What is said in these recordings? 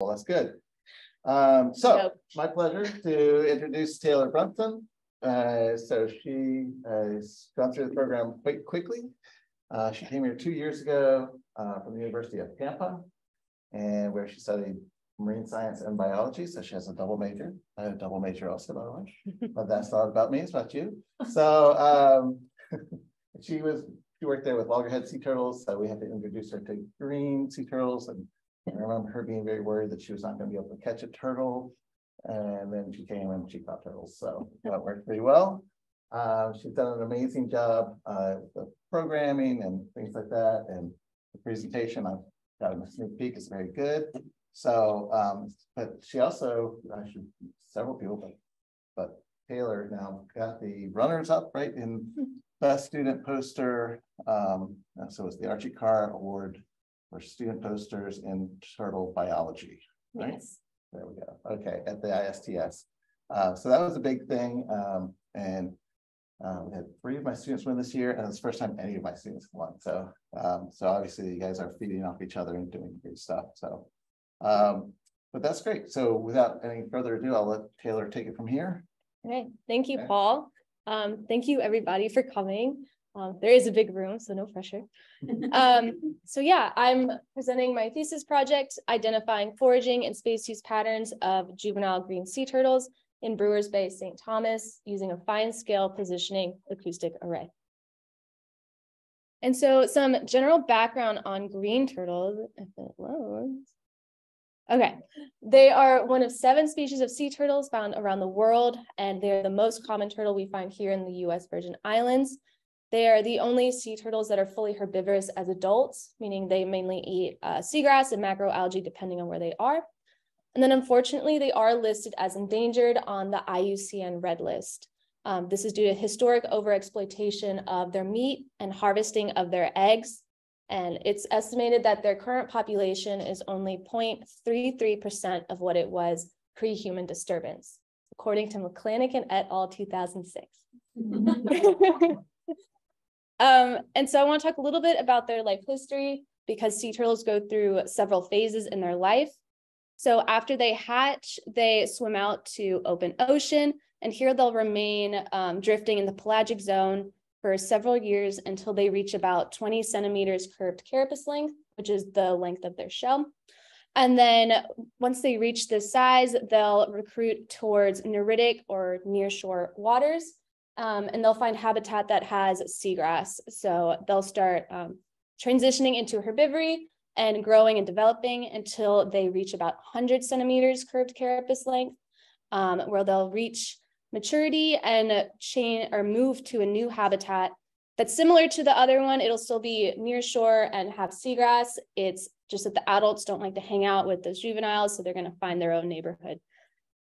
Well, that's good. My pleasure to introduce Taylor Brunson. So she has gone through the program quite quickly. She came here 2 years ago from the University of Tampa, and where she studied marine science and biology. So she has a double major. I have a double major also, by the way, but that's not about me, it's about you. So she worked there with loggerhead sea turtles. So we had to introduce her to green sea turtles, and I remember her being very worried that she was not going to be able to catch a turtle. And then she came and she caught turtles. So that worked pretty well. She's done an amazing job with the programming and things like that. And the presentation, I've got a sneak peek, is very good. So, but she also, several people, but Taylor now got the runners up, right, in Best Student Poster. So it's the Archie Carr Award for student posters in turtle biology, right? Yes. There we go. Okay, at the ISTS. So that was a big thing. We had 3 of my students win this year, and it's the first time any of my students won. So, so obviously you guys are feeding off each other and doing great stuff. So, but that's great. So without any further ado, I'll let Taylor take it from here. Okay, thank you, Paul. Thank you everybody for coming. There is a big room, so no pressure. So yeah, I'm presenting my thesis project, identifying foraging and space use patterns of juvenile green sea turtles in Brewers Bay, St. Thomas, using a fine scale positioning acoustic array. And so some general background on green turtles, if it loads. Okay, they are one of 7 species of sea turtles found around the world, and they're the most common turtle we find here in the US Virgin Islands. They are the only sea turtles that are fully herbivorous as adults, meaning they mainly eat seagrass and macroalgae, depending on where they are. And then unfortunately, they are listed as endangered on the IUCN Red List. This is due to historic overexploitation of their meat and harvesting of their eggs. And it's estimated that their current population is only 0.33% of what it was pre-human disturbance, according to McClanahan and et al. 2006. And so I want to talk a little bit about their life history, because sea turtles go through several phases in their life. So after they hatch, they swim out to open ocean, and here they'll remain drifting in the pelagic zone for several years until they reach about 20 centimeters curved carapace length, which is the length of their shell. And then once they reach this size, they'll recruit towards neritic or nearshore waters. And they'll find habitat that has seagrass. So they'll start transitioning into herbivory and growing and developing until they reach about 100 centimeters curved carapace length, where they'll reach maturity and change or move to a new habitat that's similar to the other one. It'll still be near shore and have seagrass. It's just that the adults don't like to hang out with those juveniles, so they're going to find their own neighborhood.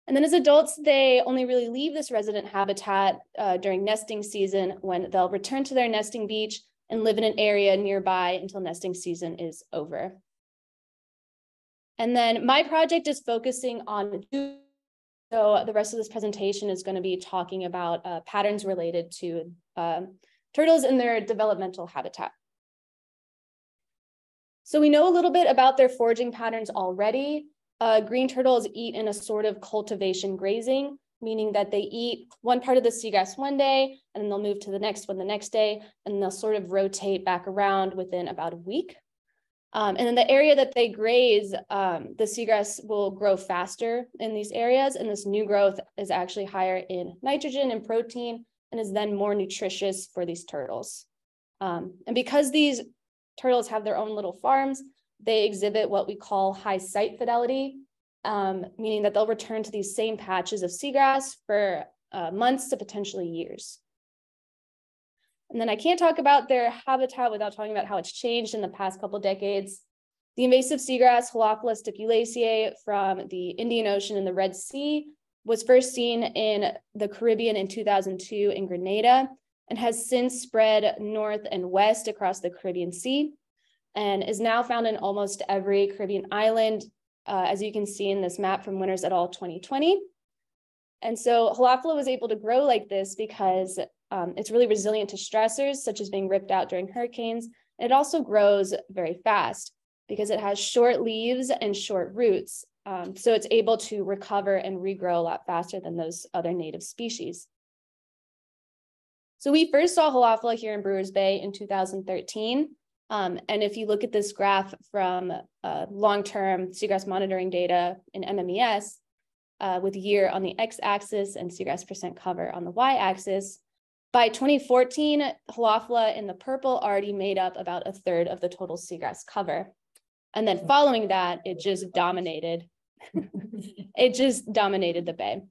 And then as adults, they only really leave this resident habitat during nesting season, when they'll return to their nesting beach and live in an area nearby until nesting season is over. And then my project is focusing on, so the rest of this presentation is going to be talking about patterns related to turtles in their developmental habitat. So we know a little bit about their foraging patterns already. Green turtles eat in a sort of cultivation grazing, meaning that they eat one part of the seagrass one day, and then they'll move to the next one the next day, and they'll sort of rotate back around within about a week. And in the area that they graze, the seagrass will grow faster in these areas, and this new growth is actually higher in nitrogen and protein, and is then more nutritious for these turtles. And because these turtles have their own little farms, they exhibit what we call high site fidelity, meaning that they'll return to these same patches of seagrass for months to potentially years. And then I can't talk about their habitat without talking about how it's changed in the past couple decades. The invasive seagrass, Holophila stipulaceae, from the Indian Ocean and the Red Sea was first seen in the Caribbean in 2002 in Grenada, and has since spread north and west across the Caribbean Sea, and is now found in almost every Caribbean island, as you can see in this map from Winters et al. 2020. And so Holophila was able to grow like this because it's really resilient to stressors, such as being ripped out during hurricanes. And it also grows very fast because it has short leaves and short roots. So it's able to recover and regrow a lot faster than those other native species. So we first saw Halophila here in Brewers Bay in 2013. And if you look at this graph from long-term seagrass monitoring data in MMES, with year on the x-axis and seagrass percent cover on the y-axis, by 2014, Halophila in the purple already made up about a third of the total seagrass cover. And then following that, it just dominated. It just dominated the bay.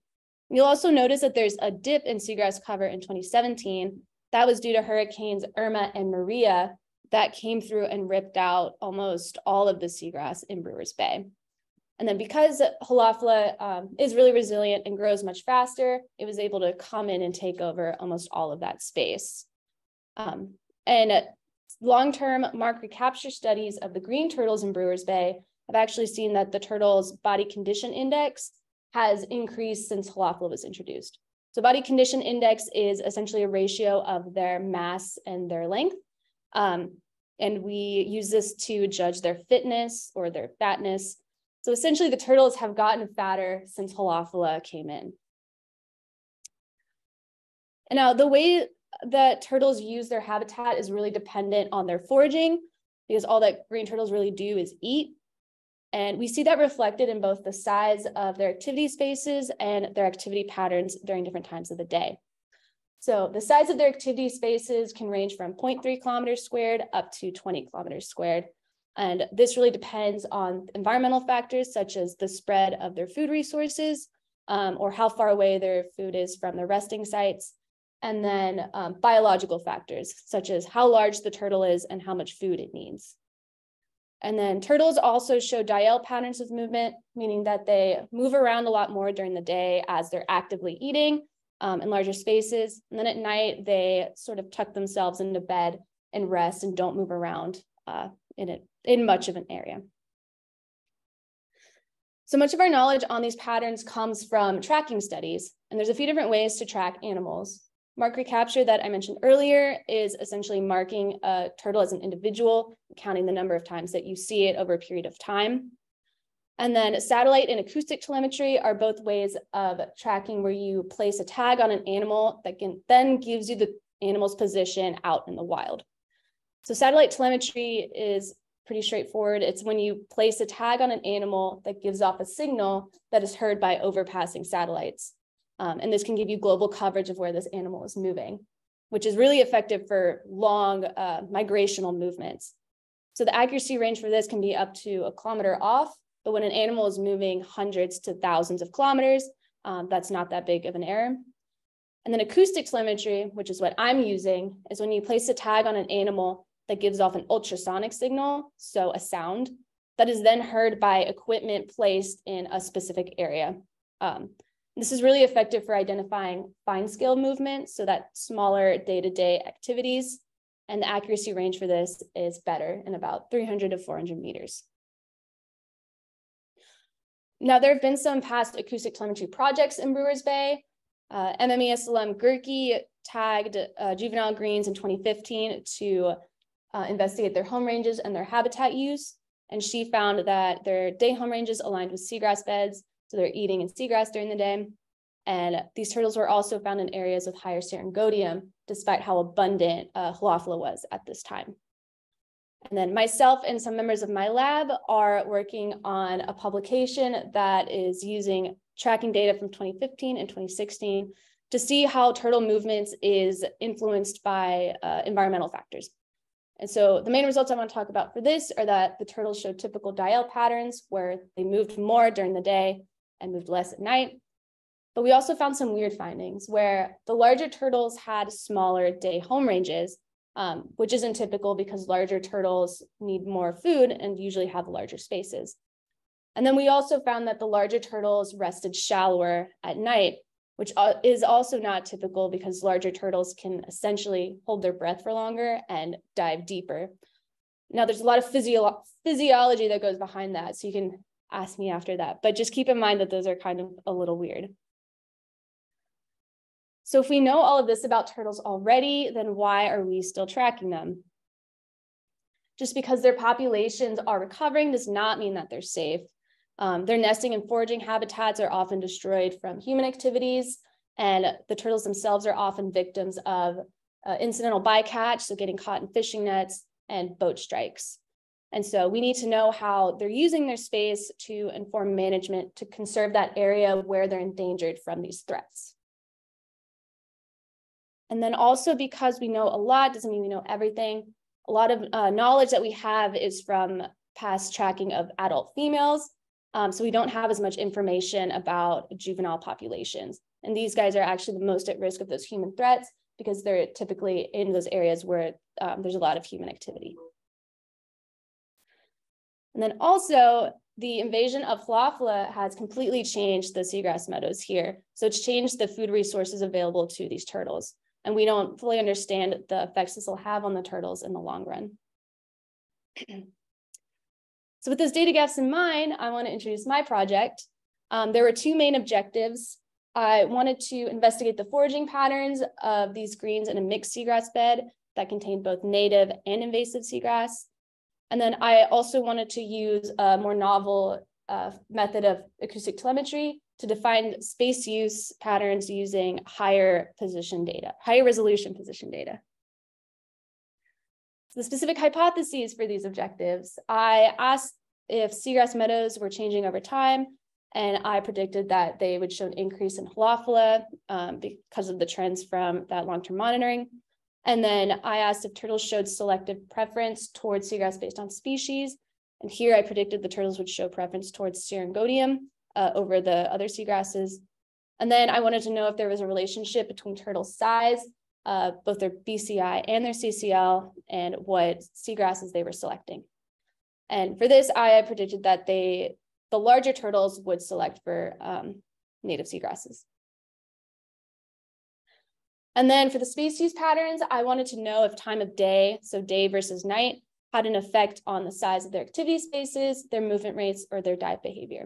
You'll also notice that there's a dip in seagrass cover in 2017. That was due to hurricanes Irma and Maria that came through and ripped out almost all of the seagrass in Brewers Bay. And then because Halophila is really resilient and grows much faster, it was able to come in and take over almost all of that space. And long-term mark recapture studies of the green turtles in Brewers Bay have actually seen that the turtles' body condition index has increased since Halophila was introduced. So body condition index is essentially a ratio of their mass and their length. And we use this to judge their fitness or their fatness. So essentially the turtles have gotten fatter since Halophila came in. And now the way that turtles use their habitat is really dependent on their foraging, because all that green turtles really do is eat. And we see that reflected in both the size of their activity spaces and their activity patterns during different times of the day. So the size of their activity spaces can range from 0.3 kilometers squared up to 20 kilometers squared. And this really depends on environmental factors such as the spread of their food resources or how far away their food is from their resting sites. And then biological factors such as how large the turtle is and how much food it needs. And then turtles also show diel patterns of movement, meaning that they move around a lot more during the day as they're actively eating in larger spaces. And then at night, they sort of tuck themselves into bed and rest and don't move around in much of an area. So much of our knowledge on these patterns comes from tracking studies. And there's a few different ways to track animals. Mark recapture that I mentioned earlier is essentially marking a turtle as an individual, counting the number of times that you see it over a period of time. And then satellite and acoustic telemetry are both ways of tracking where you place a tag on an animal that then gives you the animal's position out in the wild. So satellite telemetry is pretty straightforward. It's when you place a tag on an animal that gives off a signal that is heard by overpassing satellites. And this can give you global coverage of where this animal is moving, which is really effective for long migrational movements. So the accuracy range for this can be up to 1 kilometer off, but when an animal is moving hundreds to thousands of kilometers, that's not that big of an error. And then acoustic telemetry, which is what I'm using, is when you place a tag on an animal that gives off an ultrasonic signal, so a sound, that is then heard by equipment placed in a specific area. This is really effective for identifying fine scale movement, so that smaller day-to-day activities, and the accuracy range for this is better in about 300 to 400 meters. Now, there have been some past acoustic telemetry projects in Brewers Bay. MMES alum Gerke tagged juvenile greens in 2015 to investigate their home ranges and their habitat use. And she found that their day home ranges aligned with seagrass beds, so they're eating in seagrass during the day. And these turtles were also found in areas with higher Serengodium, despite how abundant Halophila was at this time. And then myself and some members of my lab are working on a publication that is using tracking data from 2015 and 2016 to see how turtle movements is influenced by environmental factors. And so the main results I want to talk about for this are that the turtles showed typical diel patterns where they moved more during the day and moved less at night. But we also found some weird findings where the larger turtles had smaller day home ranges, which isn't typical because larger turtles need more food and usually have larger spaces. And then we also found that the larger turtles rested shallower at night, which is also not typical because larger turtles can essentially hold their breath for longer and dive deeper. Now, there's a lot of physiology that goes behind that, so you can ask me after that, but just keep in mind that those are kind of a little weird. So if we know all of this about turtles already, then why are we still tracking them? Just because their populations are recovering does not mean that they're safe. Their nesting and foraging habitats are often destroyed from human activities, and the turtles themselves are often victims of incidental bycatch, so getting caught in fishing nets and boat strikes. And so we need to know how they're using their space to inform management to conserve that area where they're endangered from these threats. And then also, because we know a lot doesn't mean we know everything. A lot of knowledge that we have is from past tracking of adult females. So we don't have as much information about juvenile populations. And these guys are actually the most at risk of those human threats because they're typically in those areas where there's a lot of human activity. And then also, the invasion of Halophila has completely changed the seagrass meadows here. So it's changed the food resources available to these turtles. And we don't fully understand the effects this will have on the turtles in the long run. So with those data gaps in mind, I want to introduce my project. There were two main objectives. I wanted to investigate the foraging patterns of these greens in a mixed seagrass bed that contained both native and invasive seagrass. And then I also wanted to use a more novel method of acoustic telemetry to define space use patterns using higher resolution position data. So the specific hypotheses for these objectives, I asked if seagrass meadows were changing over time, and I predicted that they would show an increase in Halophila because of the trends from that long-term monitoring. And then I asked if turtles showed selective preference towards seagrass based on species. And here I predicted the turtles would show preference towards Syringodium over the other seagrasses. And then I wanted to know if there was a relationship between turtle size, both their BCI and their CCL, and what seagrasses they were selecting. And for this, I predicted that the larger turtles would select for native seagrasses. And then for the space use patterns, I wanted to know if time of day, so day versus night, had an effect on the size of their activity spaces, their movement rates, or their dive behavior.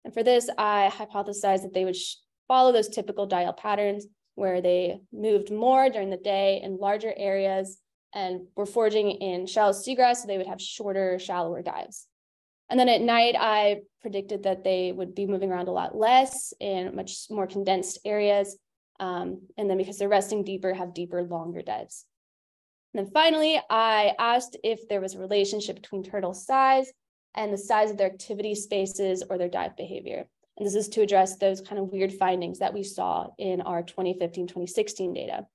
And for this, I hypothesized that they would follow those typical dial patterns where they moved more during the day in larger areas and were foraging in shallow seagrass, so they would have shorter, shallower dives. And then at night, I predicted that they would be moving around a lot less in much more condensed areas. And then because they're resting deeper, have deeper, longer dives. And then finally, I asked if there was a relationship between turtle size and the size of their activity spaces or their dive behavior. And this is to address those kind of weird findings that we saw in our 2015-2016 data.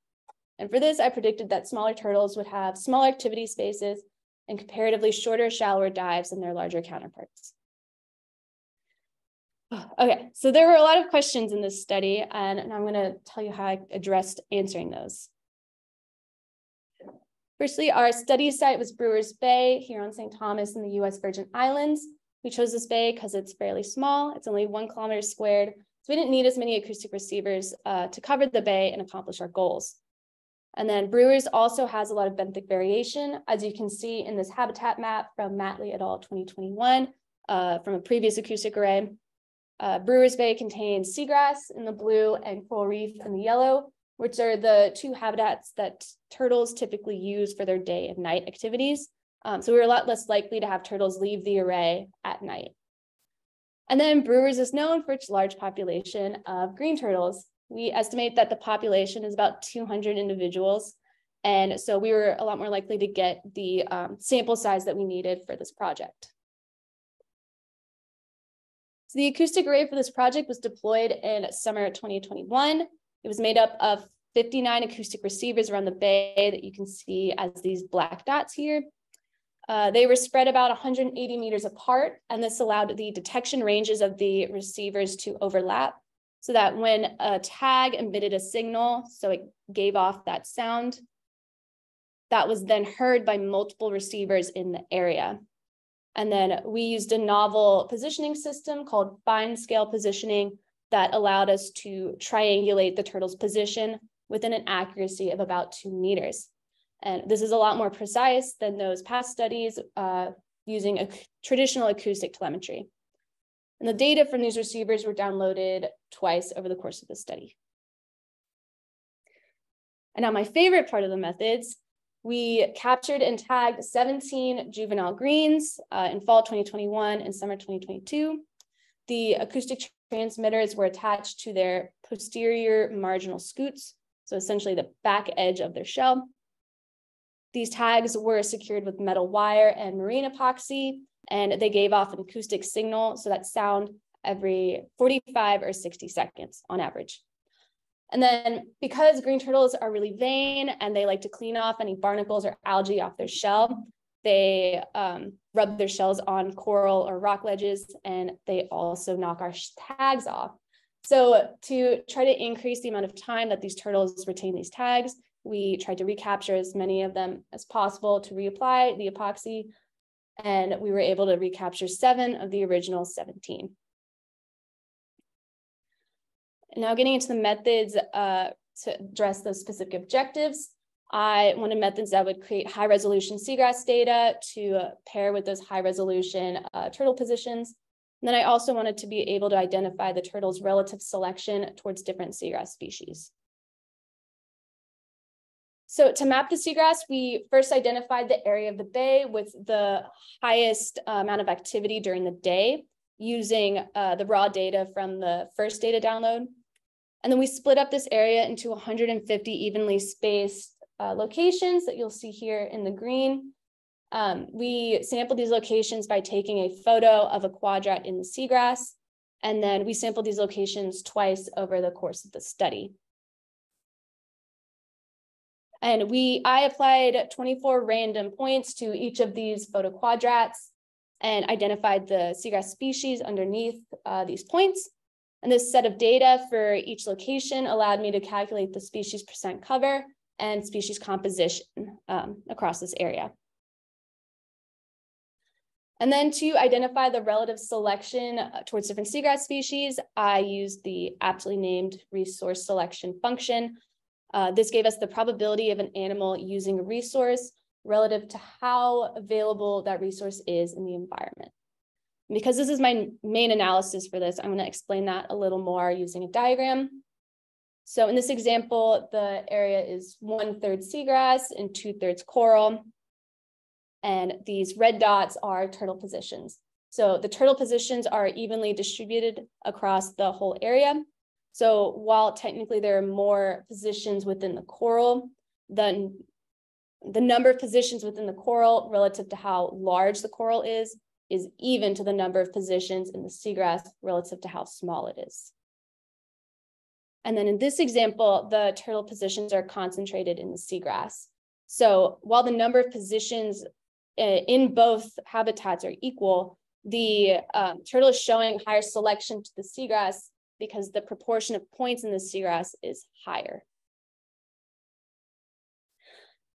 And for this, I predicted that smaller turtles would have smaller activity spaces and comparatively shorter, shallower dives than their larger counterparts. Okay, so there were a lot of questions in this study, and I'm going to tell you how I addressed answering those. Firstly, our study site was Brewers Bay here on St. Thomas in the US Virgin Islands. We chose this bay because it's fairly small. It's only 1 kilometer squared. So we didn't need as many acoustic receivers to cover the bay and accomplish our goals. And then Brewers also has a lot of benthic variation, as you can see in this habitat map from Matley et al. 2021 from a previous acoustic array. Brewers Bay contains seagrass in the blue and coral reef in the yellow, which are the two habitats that turtles typically use for their day and night activities. So we're a lot less likely to have turtles leave the array at night. And then Brewers is known for its large population of green turtles. We estimate that the population is about 200 individuals. And so we were a lot more likely to get the sample size that we needed for this project. So the acoustic array for this project was deployed in summer 2021. It was made up of 59 acoustic receivers around the bay that you can see as these black dots here. They were spread about 180 meters apart, and this allowed the detection ranges of the receivers to overlap so that when a tag emitted a signal, so it gave off that sound, that was then heard by multiple receivers in the area. And then we used a novel positioning system called fine scale positioning that allowed us to triangulate the turtle's position within an accuracy of about 2 meters. And this is a lot more precise than those past studies using a traditional acoustic telemetry. And the data from these receivers were downloaded twice over the course of the study. And now my favorite part of the methods, we captured and tagged 17 juvenile greens in fall 2021 and summer 2022. the acoustic transmitters were attached to their posterior marginal scutes, so essentially the back edge of their shell. These tags were secured with metal wire and marine epoxy, and they gave off an acoustic signal, so that sound every 45 or 60 seconds on average. And then because green turtles are really vain and they like to clean off any barnacles or algae off their shell, they rub their shells on coral or rock ledges, and they also knock our tags off. So to try to increase the amount of time that these turtles retain these tags, we tried to recapture as many of them as possible to reapply the epoxy, and we were able to recapture 7 of the original 17. Now getting into the methods to address those specific objectives, I wanted methods that would create high resolution seagrass data to pair with those high resolution turtle positions. And then I also wanted to be able to identify the turtles' relative selection towards different seagrass species. So to map the seagrass, we first identified the area of the bay with the highest amount of activity during the day using the raw data from the first data download. And then we split up this area into 150 evenly spaced locations that you'll see here in the green. We sampled these locations by taking a photo of a quadrat in the seagrass, and then we sampled these locations twice over the course of the study. And I applied 24 random points to each of these photo quadrats and identified the seagrass species underneath these points. And this set of data for each location allowed me to calculate the species percent cover and species composition across this area. And then to identify the relative selection towards different seagrass species, I used the aptly named resource selection function. This gave us the probability of an animal using a resource relative to how available that resource is in the environment. Because this is my main analysis for this, I'm going to explain that a little more using a diagram. So in this example, the area is 1/3 seagrass and 2/3 coral. And these red dots are turtle positions. So the turtle positions are evenly distributed across the whole area. So while technically there are more positions within the coral, the number of positions within the coral relative to how large the coral is even to the number of positions in the seagrass relative to how small it is. And then in this example, the turtle positions are concentrated in the seagrass. So while the number of positions in both habitats are equal, the turtle is showing higher selection to the seagrass because the proportion of points in the seagrass is higher.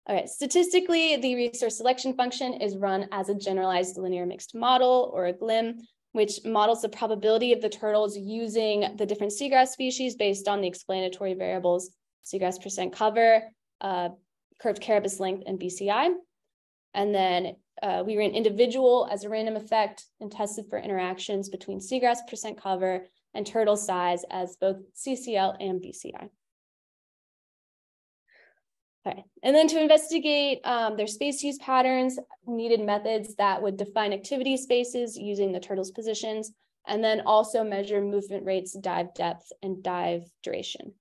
All right, statistically, the resource selection function is run as a generalized linear mixed model, or a GLIM, which models the probability of the turtles using the different seagrass species based on the explanatory variables, seagrass percent cover, curved carapace length, and BCI. And then we ran individual as a random effect and tested for interactions between seagrass percent cover and turtle size as both CCL and BCI. Okay, and then to investigate their space use patterns, we needed methods that would define activity spaces using the turtles' positions, and then also measure movement rates, dive depth, and dive duration.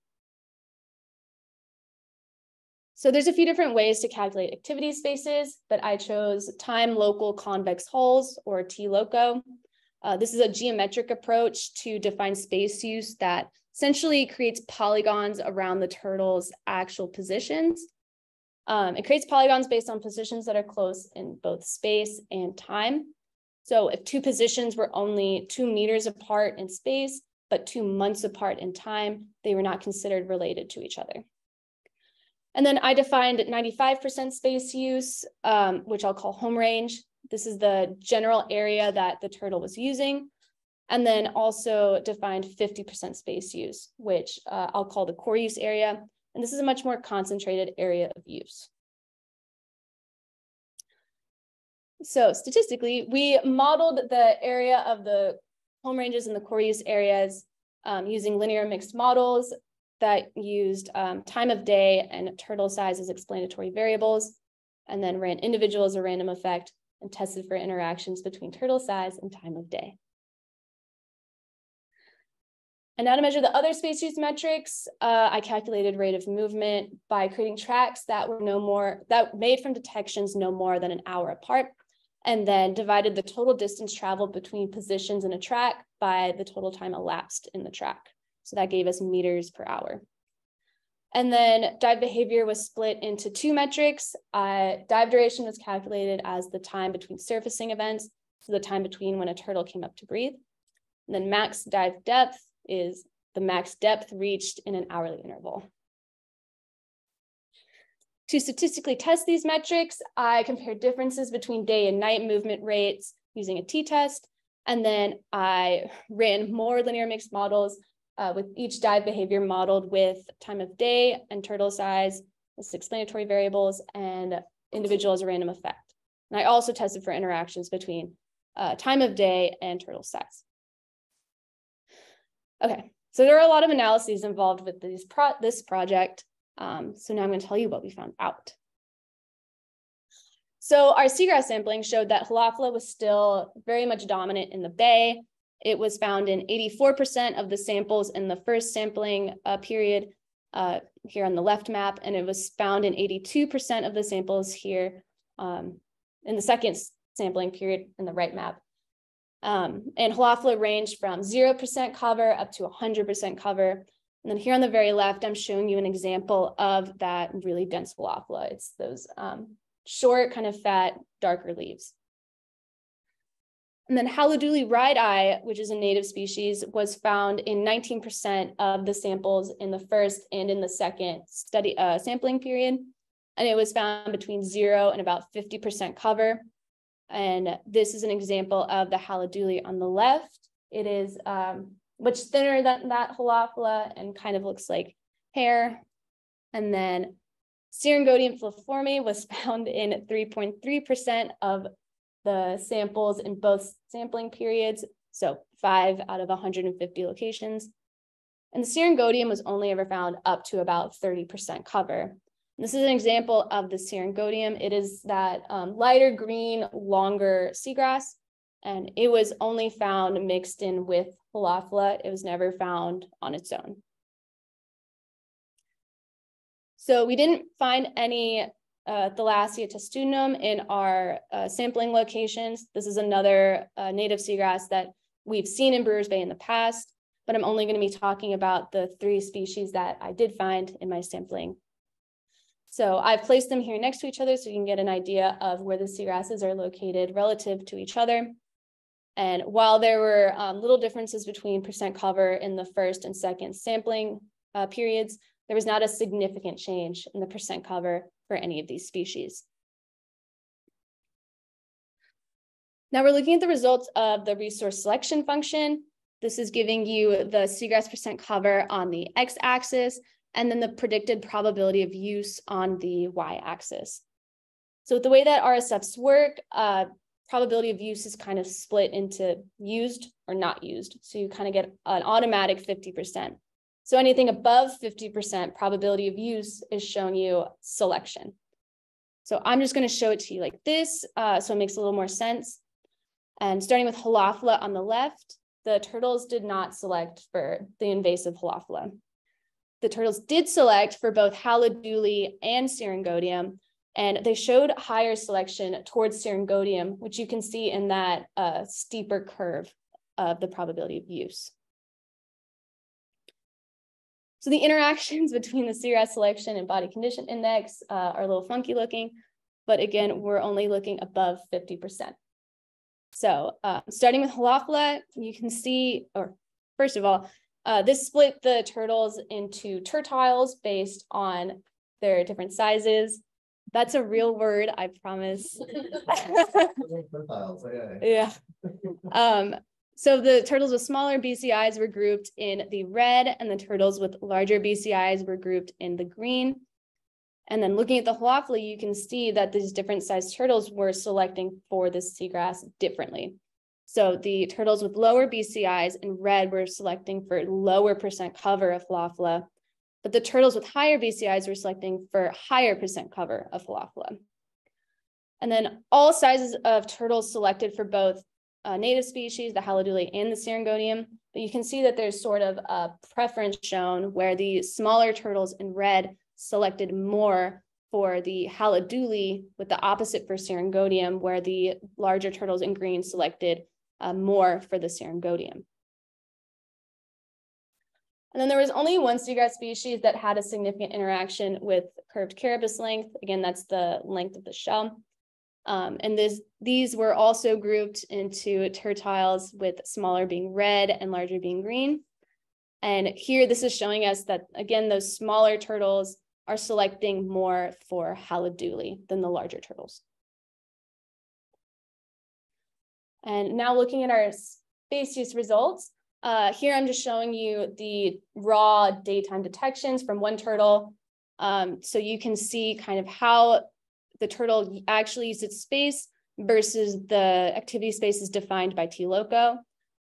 So there's a few different ways to calculate activity spaces, but I chose time local convex hulls, or T-LOCOH. This is a geometric approach to define space use that essentially creates polygons around the turtle's actual positions. It creates polygons based on positions that are close in both space and time. So if two positions were only 2 meters apart in space, but 2 months apart in time, they were not considered related to each other. And then I defined 95% space use, which I'll call home range. This is the general area that the turtle was using. And then also defined 50% space use, which I'll call the core use area. And this is a much more concentrated area of use. So statistically, we modeled the area of the home ranges and the core use areas using linear mixed models that used time of day and turtle size as explanatory variables, and then ran individual as a random effect and tested for interactions between turtle size and time of day. And now to measure the other species metrics, I calculated rate of movement by creating tracks that were made from detections no more than an hour apart, and then divided the total distance traveled between positions in a track by the total time elapsed in the track. So that gave us meters per hour. And then dive behavior was split into two metrics. Dive duration was calculated as the time between surfacing events, so the time between when a turtle came up to breathe. And then max dive depth is the max depth reached in an hourly interval. To statistically test these metrics, I compared differences between day and night movement rates using a t-test, and then I ran more linear mixed models with each dive behavior modeled with time of day and turtle size as explanatory variables and individual as a random effect. And I also tested for interactions between time of day and turtle size. Okay, so there are a lot of analyses involved with this project. So now I'm going to tell you what we found out. So our seagrass sampling showed that Halophila was still very much dominant in the bay. It was found in 84% of the samples in the first sampling period here on the left map, and it was found in 82% of the samples here in the second sampling period in the right map. And Halophila ranged from 0% cover up to 100% cover. And then here on the very left, I'm showing you an example of that really dense Halophila. It's those short, kind of fat, darker leaves. And then Haloduli red-eye, which is a native species, was found in 19% of the samples in the first and in the second sampling period. And it was found between 0 and about 50% cover. And this is an example of the Haloduli on the left. It is much thinner than that Halophila and kind of looks like hair. And then Syringodium filiforme was found in 3.3% of the samples in both sampling periods, so 5 out of 150 locations. And the Syringodium was only ever found up to about 30% cover. And this is an example of the Syringodium. It is that lighter green, longer seagrass, and it was only found mixed in with Halophila. It was never found on its own. So we didn't find any Thalassia testudinum in our sampling locations. This is another native seagrass that we've seen in Brewers Bay in the past, but I'm only going to be talking about the 3 species that I did find in my sampling. So I've placed them here next to each other so you can get an idea of where the seagrasses are located relative to each other. And while there were little differences between percent cover in the first and second sampling periods, there was not a significant change in the percent cover for any of these species. Now we're looking at the results of the resource selection function. This is giving you the seagrass percent cover on the x-axis and then the predicted probability of use on the y-axis. So with the way that RSFs work, probability of use is kind of split into used or not used. So you kind of get an automatic 50%. So anything above 50% probability of use is showing you selection. So I'm just going to show it to you like this, so it makes a little more sense. And starting with Halophila on the left, the turtles did not select for the invasive Halophila. The turtles did select for both Haloduli and Syringodium, and they showed higher selection towards Syringodium, which you can see in that steeper curve of the probability of use. So the interactions between the seagrass selection and body condition index are a little funky looking, but again, we're only looking above 50%. So starting with Halophila, you can see, or first of all, this split the turtles into tertiles based on their different sizes. That's a real word, I promise. Yeah. So the turtles with smaller BCIs were grouped in the red, and the turtles with larger BCIs were grouped in the green. And then looking at the Halophila, you can see that these different sized turtles were selecting for this seagrass differently. So the turtles with lower BCIs in red were selecting for lower percent cover of Halophila, but the turtles with higher BCIs were selecting for higher percent cover of Halophila. And then all sizes of turtles selected for both native species, the halodule and the Syringonium, but you can see that there's sort of a preference shown where the smaller turtles in red selected more for the halodule, with the opposite for Syringonium, where the larger turtles in green selected more for the Syringonium. And then there was only one seagrass species that had a significant interaction with curved carapace length. Again, that's the length of the shell. And these were also grouped into tertiles, with smaller being red and larger being green. And here, this is showing us that, again, those smaller turtles are selecting more for halodule than the larger turtles. And now looking at our species results, here I'm just showing you the raw daytime detections from one turtle. So you can see kind of how the turtle actually used its space versus the activity spaces defined by T-LOCOH.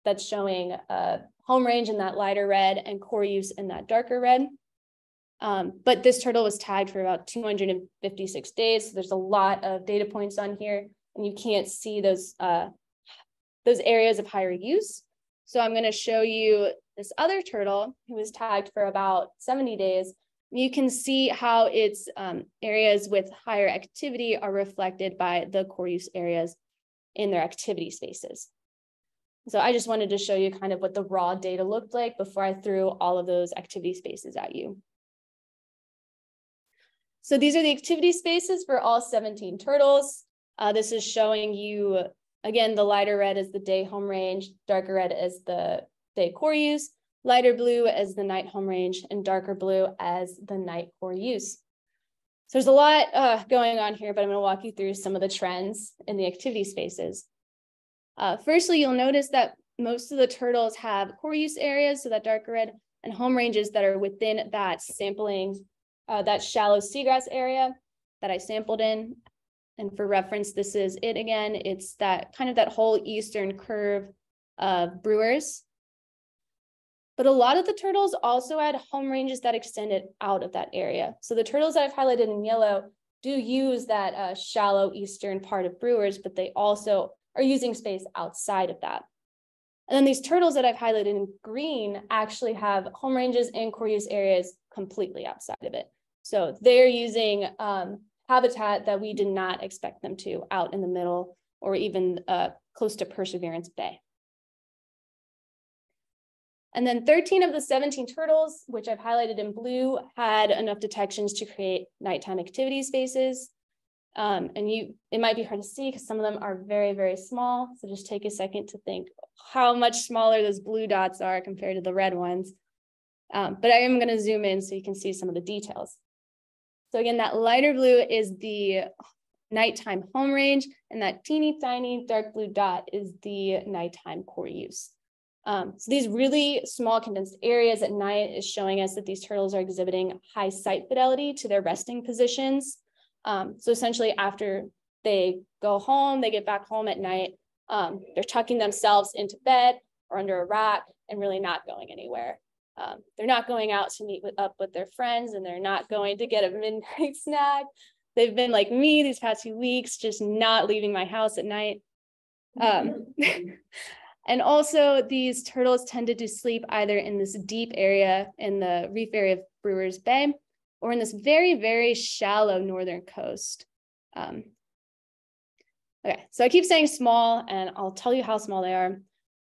That's showing home range in that lighter red and core use in that darker red. But this turtle was tagged for about 256 days. So there's a lot of data points on here, and you can't see those areas of higher use. So I'm going to show you this other turtle who was tagged for about 70 days. You can see how its areas with higher activity are reflected by the core use areas in their activity spaces. So I just wanted to show you kind of what the raw data looked like before I threw all of those activity spaces at you. So these are the activity spaces for all 17 turtles. This is showing you, again, the lighter red is the day home range, darker red is the day core use, lighter blue as the night home range, and darker blue as the night core use. So there's a lot going on here, but I'm going to walk you through some of the trends in the activity spaces. Firstly, you'll notice that most of the turtles have core use areas, so that darker red, and home ranges that are within that sampling, that shallow seagrass area that I sampled in. And for reference, this is it again. It's that kind of that whole eastern curve of Brewers. But a lot of the turtles also had home ranges that extended out of that area. So the turtles that I've highlighted in yellow do use that shallow eastern part of Brewers, but they also are using space outside of that. And then these turtles that I've highlighted in green actually have home ranges and core use areas completely outside of it. So they're using habitat that we did not expect them to out in the middle or even close to Perseverance Bay. And then 13 of the 17 turtles, which I've highlighted in blue, had enough detections to create nighttime activity spaces. And it might be hard to see because some of them are very, very small. So just take a second to think how much smaller those blue dots are compared to the red ones. But I am going to zoom in so you can see some of the details. So again, that lighter blue is the nighttime home range, and that teeny tiny dark blue dot is the nighttime core use. So these really small condensed areas at night is showing us that these turtles are exhibiting high sight fidelity to their resting positions. So essentially after they go home, they get back home at night, they're tucking themselves into bed or under a rack and really not going anywhere. They're not going out to meet up with their friends, and they're not going to get a midnight snack. They've been like me these past few weeks, just not leaving my house at night. And also these turtles tended to sleep either in this deep area in the reef area of Brewers Bay or in this very, very shallow northern coast. Okay, so I keep saying small, and I'll tell you how small they are.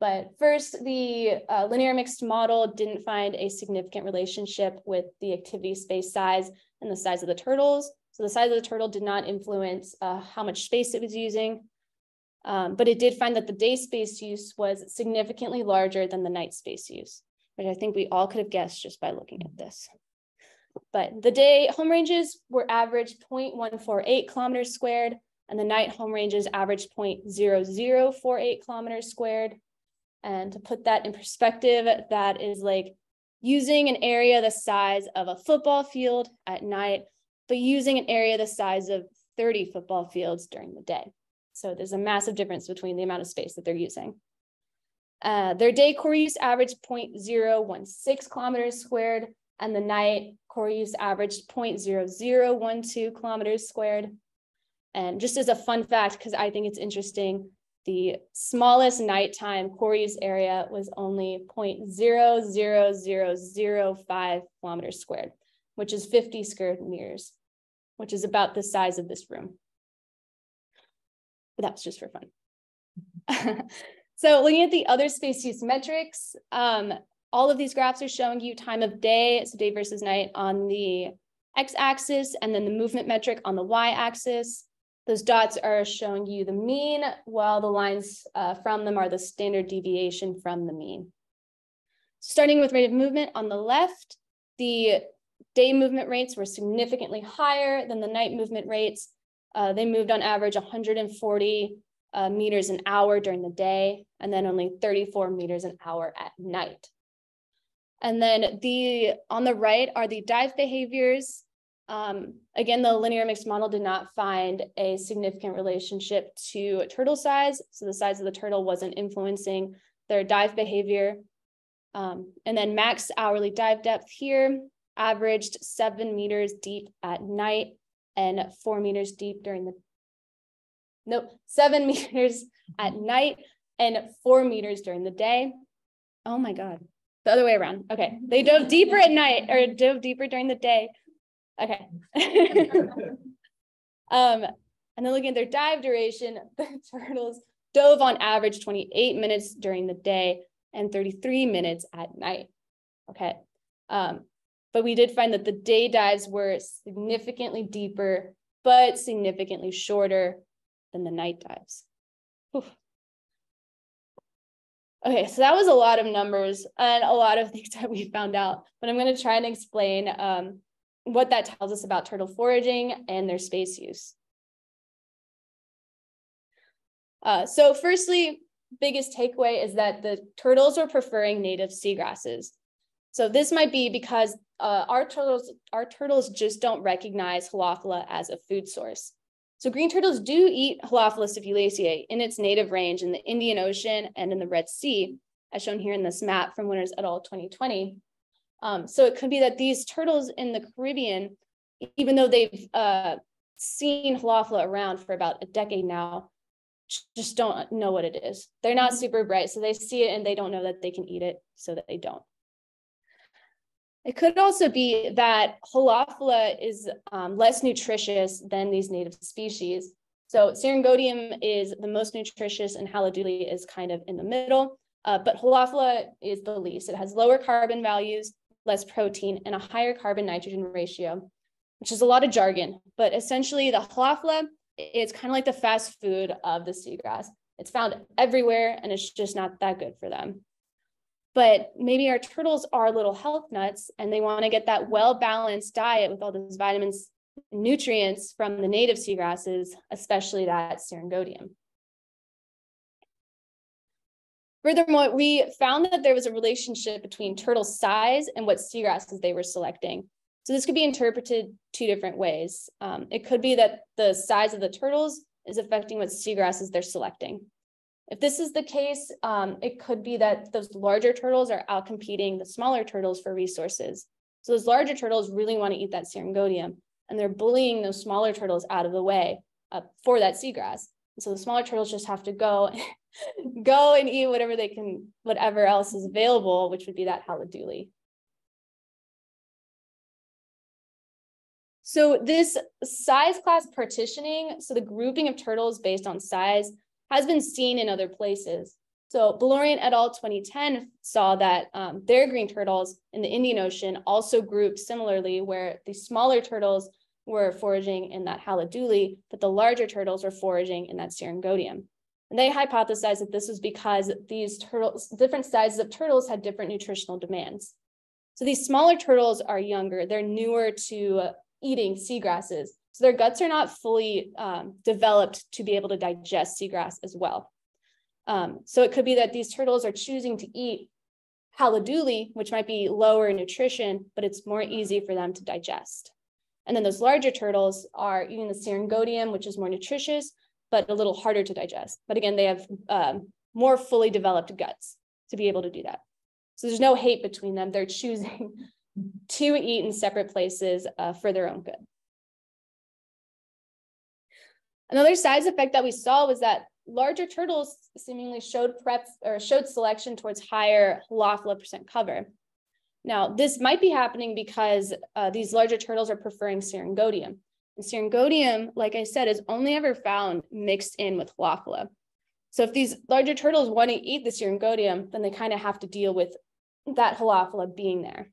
But first, the linear mixed model didn't find a significant relationship with the activity space size and the size of the turtles. So the size of the turtle did not influence how much space it was using. But it did find that the day space use was significantly larger than the night space use, which I think we all could have guessed just by looking at this. But the day home ranges were averaged 0.148 kilometers squared, and the night home ranges averaged 0.0048 kilometers squared. And to put that in perspective, that is like using an area the size of a football field at night, but using an area the size of 30 football fields during the day. So there's a massive difference between the amount of space that they're using. Their day core use averaged 0.016 kilometers squared, and the night core use averaged 0.0012 kilometers squared. And just as a fun fact, because I think it's interesting, The smallest nighttime core use area was only 0.00005 kilometers squared, which is 50 square meters, which is about the size of this room. But that was just for fun. So looking at the other space use metrics, all of these graphs are showing you time of day, so day versus night on the x-axis, and then the movement metric on the y-axis. Those dots are showing you the mean, while the lines from them are the standard deviation from the mean. Starting with rate of movement on the left, the day movement rates were significantly higher than the night movement rates. They moved on average 140 meters an hour during the day, and then only 34 meters an hour at night. And then on the right are the dive behaviors. Again, the linear mixed model did not find a significant relationship to turtle size. So the size of the turtle wasn't influencing their dive behavior. And then max hourly dive depth here averaged 7 meters deep at night and 4 meters deep during the, 7 meters at night and 4 meters during the day. Oh my God, the other way around. Okay, they dove deeper at night, or dove deeper during the day. Okay. And then looking at their dive duration, the turtles dove on average 28 minutes during the day and 33 minutes at night. Okay. But we did find that the day dives were significantly deeper, but significantly shorter than the night dives. Oof. Okay, so that was a lot of numbers and a lot of things that we found out, but I'm going to try and explain what that tells us about turtle foraging and their space use. So firstly, biggest takeaway is that the turtles are preferring native seagrasses. So this might be because our turtles just don't recognize Halophila as a food source. So green turtles do eat Halophila stipulaceae in its native range in the Indian Ocean and in the Red Sea, as shown here in this map from Winters et al. 2020. So it could be that these turtles in the Caribbean, even though they've seen Halophila around for about a decade now, just don't know what it is. They're not super bright, so they see it and they don't know that they can eat it, so that they don't. It could also be that Halophila is less nutritious than these native species. So Syringodium is the most nutritious and Haliduli is kind of in the middle, but Halophila is the least. It has lower carbon values, less protein, and a higher carbon-nitrogen ratio, which is a lot of jargon, but essentially the Halophila is kind of like the fast food of the seagrass. It's found everywhere and it's just not that good for them. But maybe our turtles are little health nuts and they want to get that well-balanced diet with all those vitamins and nutrients from the native seagrasses, especially that Syringodium. Furthermore, we found that there was a relationship between turtle size and what seagrasses they were selecting. So this could be interpreted two different ways. It could be that the size of the turtles is affecting what seagrasses they're selecting. If this is the case, it could be that those larger turtles are outcompeting the smaller turtles for resources. So those larger turtles really want to eat that Syringodium, and they're bullying those smaller turtles out of the way for that seagrass. And so the smaller turtles just have to go and eat whatever they can, whatever else is available, which would be that Haliduli. So this size class partitioning, so the grouping of turtles based on size, has been seen in other places. So Belorian et al. 2010 saw that their green turtles in the Indian Ocean also grouped similarly, where the smaller turtles were foraging in that Haliduli, but the larger turtles were foraging in that Syringodium. And they hypothesized that this was because these turtles, different sizes of turtles had different nutritional demands. So these smaller turtles are younger, they're newer to eating seagrasses. So their guts are not fully developed to be able to digest seagrass as well. So it could be that these turtles are choosing to eat Haliduli, which might be lower in nutrition, but it's more easy for them to digest. And then those larger turtles are eating the Syringodium, which is more nutritious, but a little harder to digest. But again, they have more fully developed guts to be able to do that. So there's no hate between them. They're choosing to eat in separate places for their own good. Another size effect that we saw was that larger turtles seemingly showed selection towards higher Halophila percent cover. Now, this might be happening because these larger turtles are preferring Syringodium. And Syringodium, like I said, is only ever found mixed in with Halophila. So if these larger turtles want to eat the Syringodium, then they kind of have to deal with that Halophila being there.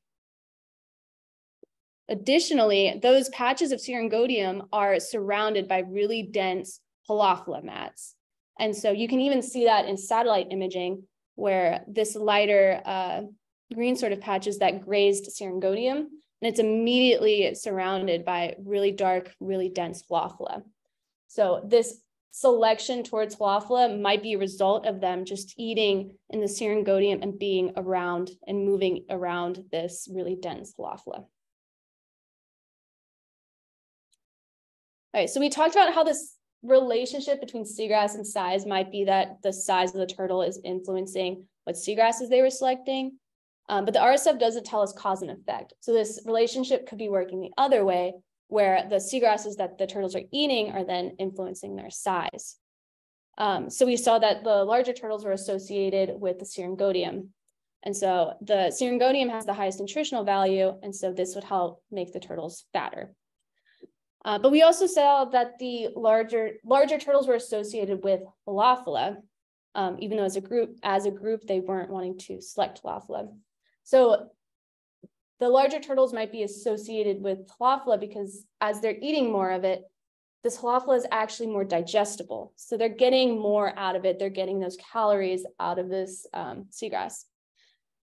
Additionally, those patches of Syringodium are surrounded by really dense Halophila mats. And so you can even see that in satellite imaging, where this lighter green sort of patches that grazed Syringodium, and it's immediately surrounded by really dark, really dense Halophila. So this selection towards Halophila might be a result of them just eating in the Syringodium and being around and moving around this really dense Halophila. All right, so we talked about how this relationship between seagrass and size might be that the size of the turtle is influencing what seagrasses they were selecting. But the RSF doesn't tell us cause and effect. So this relationship could be working the other way, where the seagrasses that the turtles are eating are then influencing their size. So we saw that the larger turtles were associated with the Syringodium. And so the Syringodium has the highest nutritional value, and so this would help make the turtles fatter. But we also saw that the larger turtles were associated with Halophila, even though as a group, they weren't wanting to select Halophila. So the larger turtles might be associated with Halophila because as they're eating more of it, this Halophila is actually more digestible. So they're getting more out of it. They're getting those calories out of this seagrass.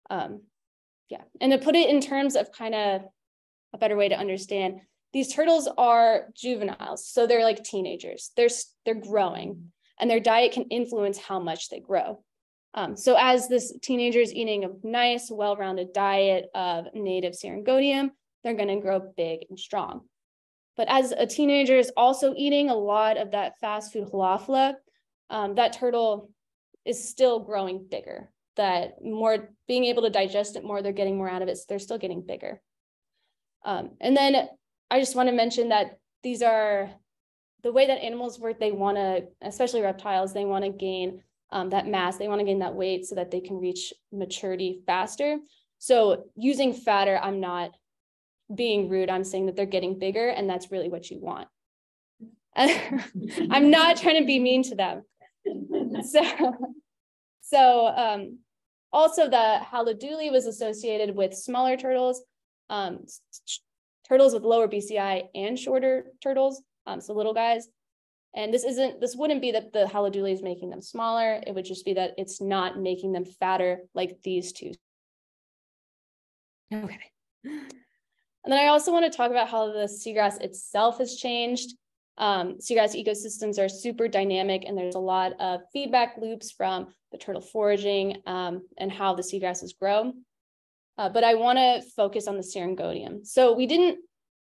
Yeah, and to put it in terms of kind of a better way to understand, these turtles are juveniles. So they're like teenagers. They're growing, and their diet can influence how much they grow. So as this teenager is eating a nice, well-rounded diet of native Syringodium, they're going to grow big and strong. But as a teenager is also eating a lot of that fast food Halophila, that turtle is still growing bigger. That more being able to digest it more, they're getting more out of it, so they're still getting bigger. And then I just want to mention that these are the way that animals work. They want to, especially reptiles, they want to gain that mass, they want to gain that weight so that they can reach maturity faster. So using fatter, I'm not being rude, I'm saying that they're getting bigger, and that's really what you want. I'm not trying to be mean to them. So also the Haloduli was associated with smaller turtles, turtles with lower BCI and shorter turtles, so little guys. And this wouldn't be that the Haloduli is making them smaller. It would just be that it's not making them fatter like these two. Okay. And then I also want to talk about how the seagrass itself has changed. Seagrass ecosystems are super dynamic, and there's a lot of feedback loops from the turtle foraging and how the seagrasses grow. But I want to focus on the Syringodium. So we didn't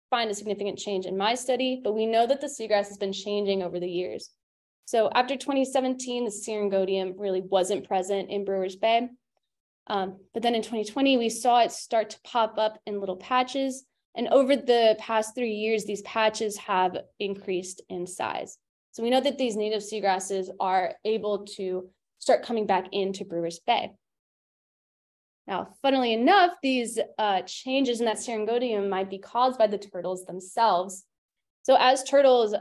find a significant change in my study, but we know that the seagrass has been changing over the years. So after 2017, the Syringodium really wasn't present in Brewers Bay. But then in 2020, we saw it start to pop up in little patches. And over the past 3 years, these patches have increased in size. So we know that these native seagrasses are able to start coming back into Brewers Bay. Now, funnily enough, these changes in that Syringodium might be caused by the turtles themselves. So as turtles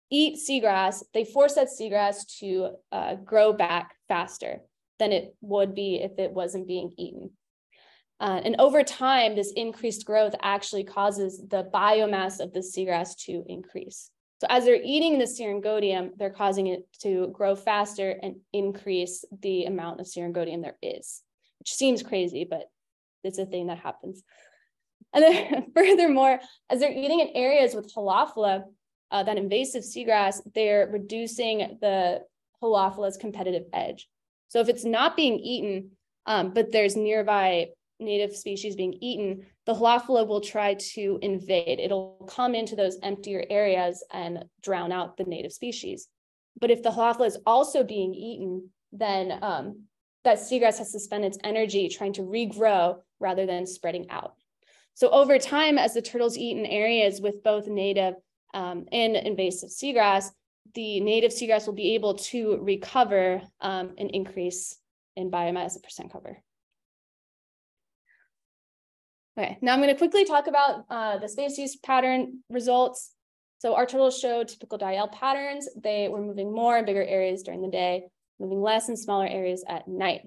eat seagrass, they force that seagrass to grow back faster than it would be if it wasn't being eaten. And over time, this increased growth actually causes the biomass of the seagrass to increase. So as they're eating the Syringodium, they're causing it to grow faster and increase the amount of Syringodium there is, which seems crazy, but it's a thing that happens. And then furthermore, as they're eating in areas with Halophila, that invasive seagrass, they're reducing the Halophila's competitive edge. So if it's not being eaten, but there's nearby native species being eaten, the Halophila will try to invade. It'll come into those emptier areas and drown out the native species. But if the Halophila is also being eaten, then that seagrass has to spend its energy trying to regrow rather than spreading out. So over time, as the turtles eat in areas with both native and invasive seagrass, the native seagrass will be able to recover an increase in biomass and percent cover. Okay, now I'm going to quickly talk about the space use pattern results. So our turtles showed typical diel patterns. They were moving more in bigger areas during the day, moving less in smaller areas at night.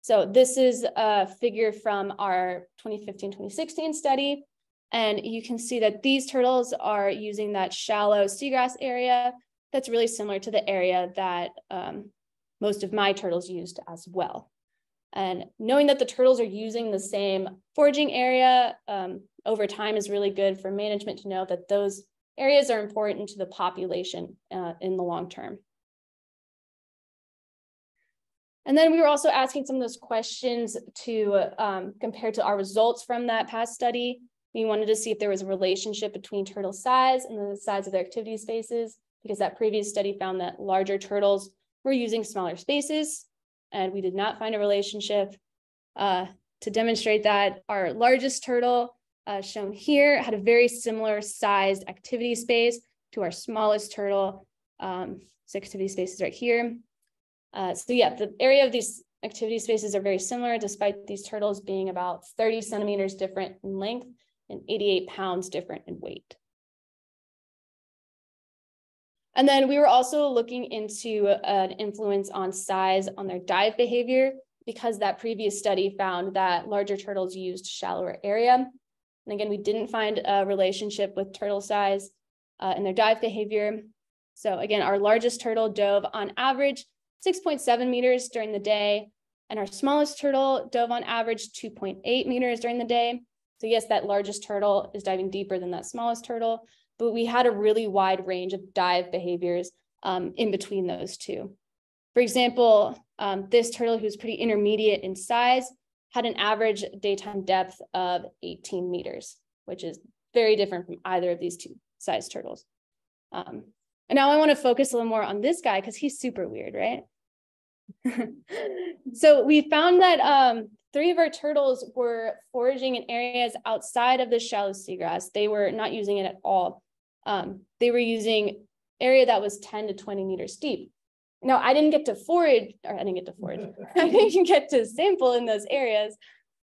So this is a figure from our 2015-2016 study. And you can see that these turtles are using that shallow seagrass area that's really similar to the area that most of my turtles used as well. And knowing that the turtles are using the same foraging area over time is really good for management to know that those areas are important to the population in the long term. And then we were also asking some of those questions to compare to our results from that past study. We wanted to see if there was a relationship between turtle size and the size of their activity spaces, because that previous study found that larger turtles were using smaller spaces, and we did not find a relationship. To demonstrate that, our largest turtle, shown here, had a very similar sized activity space to our smallest turtle. This activity space is right here. So yeah, the area of these activity spaces are very similar, despite these turtles being about 30 centimeters different in length and 88 pounds different in weight. And then we were also looking into an influence on size on their dive behavior, because that previous study found that larger turtles used shallower area. And again, we didn't find a relationship with turtle size in their dive behavior. So again, our largest turtle dove on average 6.7 meters during the day, and our smallest turtle dove on average 2.8 meters during the day. So yes, that largest turtle is diving deeper than that smallest turtle, but we had a really wide range of dive behaviors in between those two. For example, this turtle, who's pretty intermediate in size, had an average daytime depth of 18 meters, which is very different from either of these two size turtles. And now I want to focus a little more on this guy because he's super weird, right? So we found that 3 of our turtles were foraging in areas outside of the shallow seagrass. They were not using it at all. They were using area that was 10 to 20 meters deep. Now, I didn't get to forage. I didn't get to sample in those areas.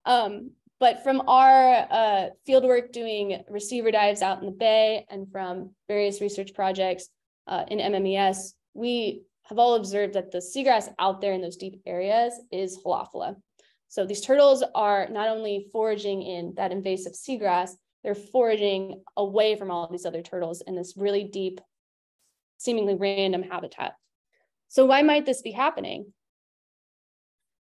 But from our field work doing receiver dives out in the bay and from various research projects in MMES, we have all observed that the seagrass out there in those deep areas is Holophila. So these turtles are not only foraging in that invasive seagrass, they're foraging away from all of these other turtles in this really deep, seemingly random habitat. So why might this be happening?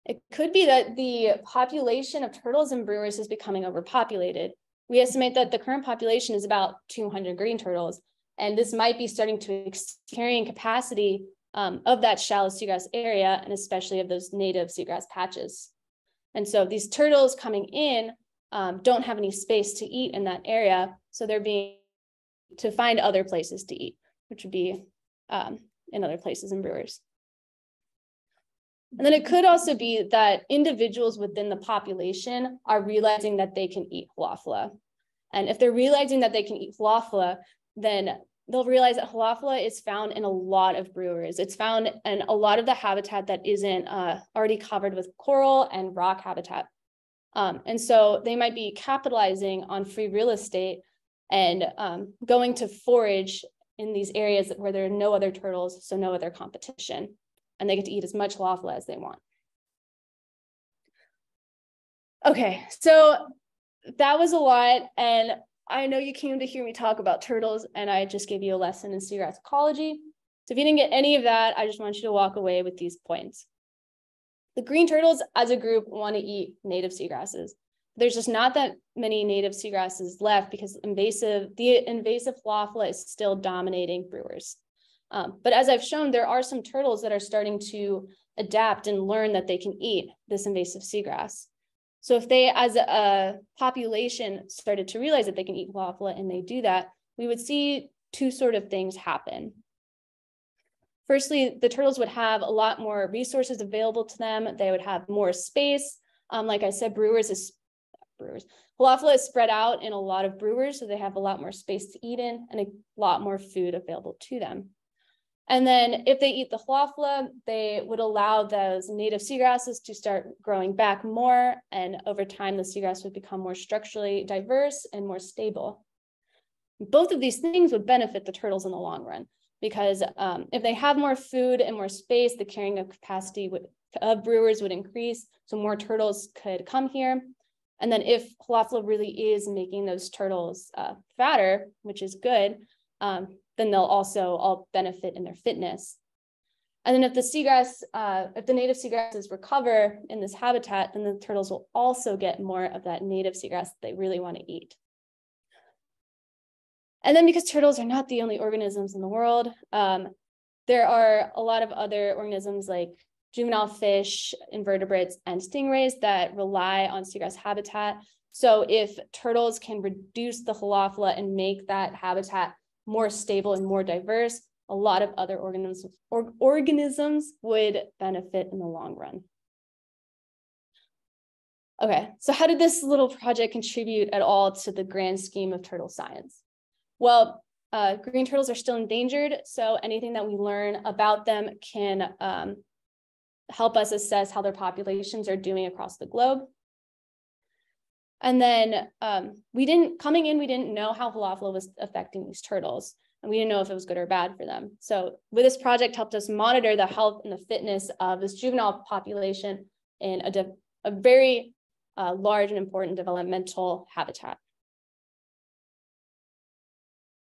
It could be that the population of turtles in Brewers is becoming overpopulated. We estimate that the current population is about 200 green turtles, and this might be starting to carrying capacity of that shallow seagrass area, and especially of those native seagrass patches. And so these turtles coming in don't have any space to eat in that area, so they're being to find other places to eat, which would be in other places in Brewers. And then it could also be that individuals within the population are realizing that they can eat Holophila. And if they're realizing that they can eat Holophila, then they'll realize that Holophila is found in a lot of Brewers. It's found in a lot of the habitat that isn't already covered with coral and rock habitat. And so they might be capitalizing on free real estate and going to forage in these areas where there are no other turtles, so no other competition, and they get to eat as much Holophila as they want. Okay, so that was a lot, and I know you came to hear me talk about turtles, and I just gave you a lesson in seagrass ecology. So if you didn't get any of that, I just want you to walk away with these points. The green turtles as a group want to eat native seagrasses. There's just not that many native seagrasses left because the invasive Holophila is still dominating Brewers. But as I've shown, there are some turtles that are starting to adapt and learn that they can eat this invasive seagrass. So if they, as a population, started to realize that they can eat Holophila and they do that, we would see 2 sort of things happen. Firstly, the turtles would have a lot more resources available to them. They would have more space. Like I said, Holophila is spread out in a lot of Brewers, so they have a lot more space to eat in and a lot more food available to them. And then if they eat the halophila, they would allow those native seagrasses to start growing back more. And over time, the seagrass would become more structurally diverse and more stable. Both of these things would benefit the turtles in the long run, because if they have more food and more space, the carrying capacity of brewers would increase, so more turtles could come here. And then if halophila really is making those turtles fatter, which is good, then they'll also all benefit in their fitness. And then if the seagrass, if the native seagrasses recover in this habitat, then the turtles will also get more of that native seagrass that they really want to eat. And then because turtles are not the only organisms in the world, there are a lot of other organisms like juvenile fish, invertebrates, and stingrays that rely on seagrass habitat. So if turtles can reduce the halophila and make that habitat more stable and more diverse, a lot of other organisms would benefit in the long run. Okay, so how did this little project contribute at all to the grand scheme of turtle science? Well, green turtles are still endangered, so anything that we learn about them can help us assess how their populations are doing across the globe. And then we didn't know how halophila was affecting these turtles, and we didn't know if it was good or bad for them. So with this project helped us monitor the health and the fitness of this juvenile population in a very large and important developmental habitat.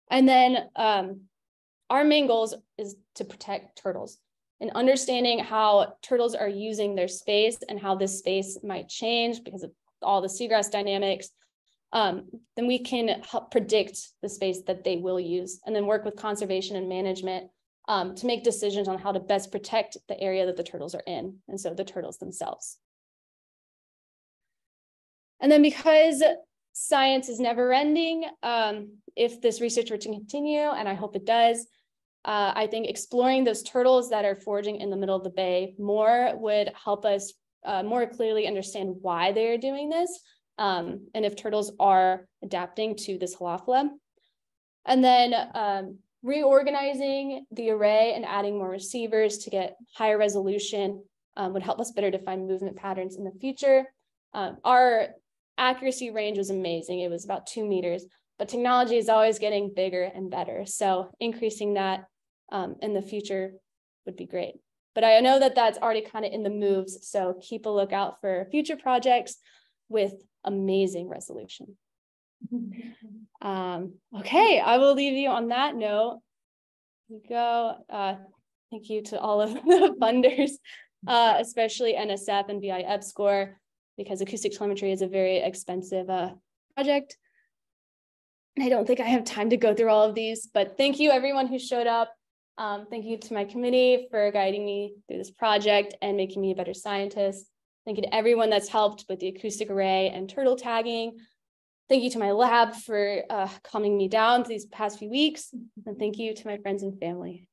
And then our main goals is to protect turtles, and understanding how turtles are using their space and how this space might change because of all the seagrass dynamics, then we can help predict the space that they will use, and then work with conservation and management to make decisions on how to best protect the area that the turtles are in, and so the turtles themselves. And then because science is never ending, if this research were to continue, and I hope it does, I think exploring those turtles that are foraging in the middle of the bay more would help us more clearly understand why they are doing this, and if turtles are adapting to this halophila. And then reorganizing the array and adding more receivers to get higher resolution would help us better define movement patterns in the future. Our accuracy range was amazing. It was about 2 meters, but technology is always getting bigger and better. So increasing that in the future would be great. But I know that that's already kind of in the moves. So keep a lookout for future projects with amazing resolution. Okay, I will leave you on that note. Here we go. Thank you to all of the funders, especially NSF and BI EBSCOR, because acoustic telemetry is a very expensive project. And I don't think I have time to go through all of these, but thank you everyone who showed up. Thank you to my committee for guiding me through this project and making me a better scientist. Thank you to everyone that's helped with the acoustic array and turtle tagging. Thank you to my lab for calming me down these past few weeks. And thank you to my friends and family.